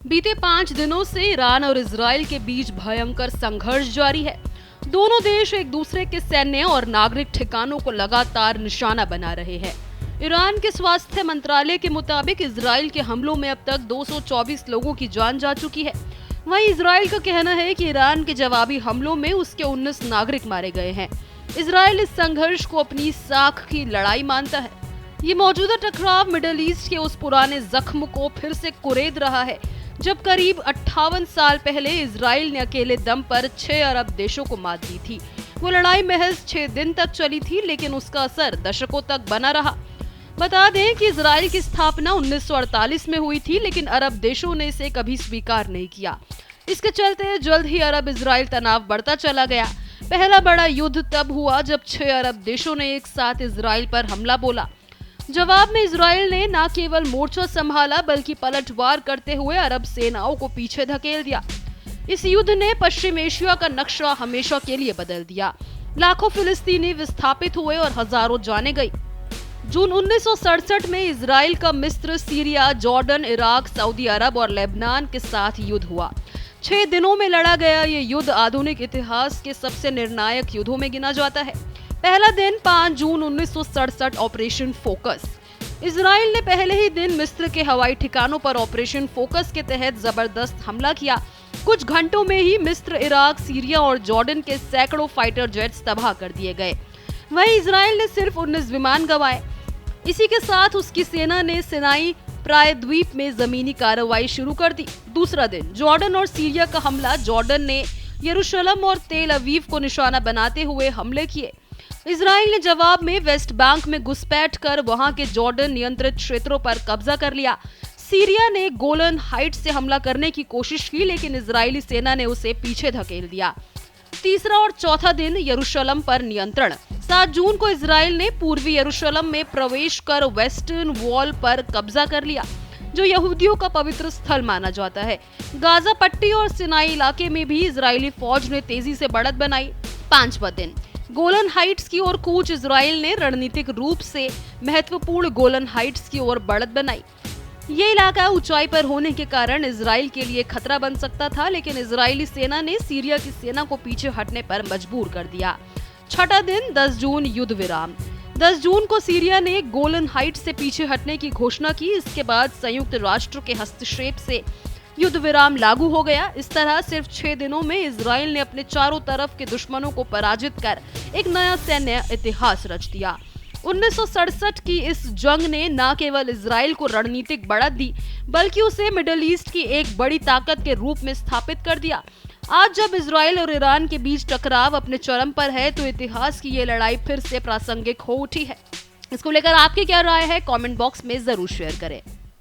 बीते 5 दिनों से ईरान और इजराइल के बीच भयंकर संघर्ष जारी है। दोनों देश एक दूसरे के सैन्य और नागरिक ठिकानों को लगातार निशाना बना रहे हैं। ईरान के स्वास्थ्य मंत्रालय के मुताबिक इजराइल के हमलों में अब तक 224 लोगों की जान जा चुकी है। वहीं इजराइल का कहना है कि ईरान के जवाबी हमलों में उसके 19 नागरिक मारे गए हैं। इजराइल इस संघर्ष को अपनी साख की लड़ाई मानता है। ये मौजूदा टकराव मिडल ईस्ट के उस पुराने जख्म को फिर से कुरेद रहा है जब करीब 58 साल पहले इजराइल ने अकेले दम पर 6 अरब देशों को मात दी थी। वो लड़ाई महज 6 दिन तक चली थी, लेकिन उसका असर दशकों तक बना रहा। बता दें कि इजराइल की स्थापना 1948 में हुई थी, लेकिन अरब देशों ने इसे कभी स्वीकार नहीं किया। इसके चलते जल्द ही अरब इजराइल तनाव बढ़ता चला गया। पहला बड़ा युद्ध तब हुआ जब 6 अरब देशों ने एक साथ इजराइल पर हमला बोला। जवाब में इजराइल ने न केवल मोर्चा संभाला बल्कि पलटवार करते हुए अरब सेनाओं को पीछे धकेल दिया। इस युद्ध ने पश्चिम एशिया का नक्शा हमेशा के लिए बदल दिया। लाखों फिलिस्तीनी विस्थापित हुए और हजारों जाने गई। जून 1967 में इजराइल का मिस्र, सीरिया, जॉर्डन, इराक, सऊदी अरब और लेबनान के साथ युद्ध हुआ। 6 दिनों में लड़ा गया ये युद्ध आधुनिक इतिहास के सबसे निर्णायक युद्धों में गिना जाता है। पहला दिन 5 जून 1967 ऑपरेशन फोकस। इजराइल ने पहले ही दिन मिस्र के हवाई ठिकानों पर ऑपरेशन फोकस के तहत जबरदस्त हमला किया। कुछ घंटों में ही मिस्र, इराक, सीरिया और जॉर्डन के सैकड़ों फाइटर जेट्स तबाह कर दिए गए। वहीं इजराइल ने सिर्फ 19 विमान गंवाए। इसी के साथ उसकी सेना ने सिनाई प्रायद्वीप में जमीनी कार्रवाई शुरू कर दी। दूसरा दिन जॉर्डन और सीरिया का हमला। जॉर्डन ने यरूशलेम और तेल अवीव को निशाना बनाते हुए हमले किए। इजराइल ने जवाब में वेस्ट बैंक में घुसपैठ कर वहां के जॉर्डन नियंत्रित क्षेत्रों पर कब्जा कर लिया। सीरिया ने गोलन हाइट्स से हमला करने की कोशिश की, लेकिन इजरायली सेना ने उसे पीछे धकेल दिया। तीसरा और चौथा दिन यरूशलेम पर नियंत्रण। 7 जून को इजराइल ने पूर्वी यरूशलेम में प्रवेश कर वेस्टर्न वॉल पर कब्जा कर लिया, जो यहूदियों का पवित्र स्थल माना जाता है। गाजा पट्टी और सिनाई इलाके में भी इजरायली फौज ने तेजी से बढ़त बनाई। 5वां दिन गोलन हाइट्स की ओर कूच। इजराइल ने रणनीतिक रूप से महत्वपूर्ण गोलन हाइट्स की ओर बढ़त बनाई। ये इलाका ऊंचाई पर होने के कारण इजराइल के लिए खतरा बन सकता था, लेकिन इजरायली सेना ने सीरिया की सेना को पीछे हटने पर मजबूर कर दिया। 6वां दिन 10 जून युद्ध विराम। 10 जून को सीरिया ने गोलन हाइट्स से पीछे हटने की घोषणा की। इसके बाद संयुक्त राष्ट्र के हस्तक्षेप से युद्ध विराम लागू हो गया। इस तरह सिर्फ 6 दिनों में इजराइल ने अपने चारों तरफ के दुश्मनों को पराजित कर एक नया सैन्य इतिहास रच दिया। 1967 की इस जंग ने न केवल इजराइल को रणनीतिक बढ़त दी, बल्कि उसे मिडल ईस्ट की एक बड़ी ताकत के रूप में स्थापित कर दिया। आज जब इजराइल और ईरान के बीच टकराव अपने चरम पर है, तो इतिहास की ये लड़ाई फिर से प्रासंगिक हो उठी है। इसको लेकर आपकी क्या राय है, कमेंट बॉक्स में जरूर शेयर करें।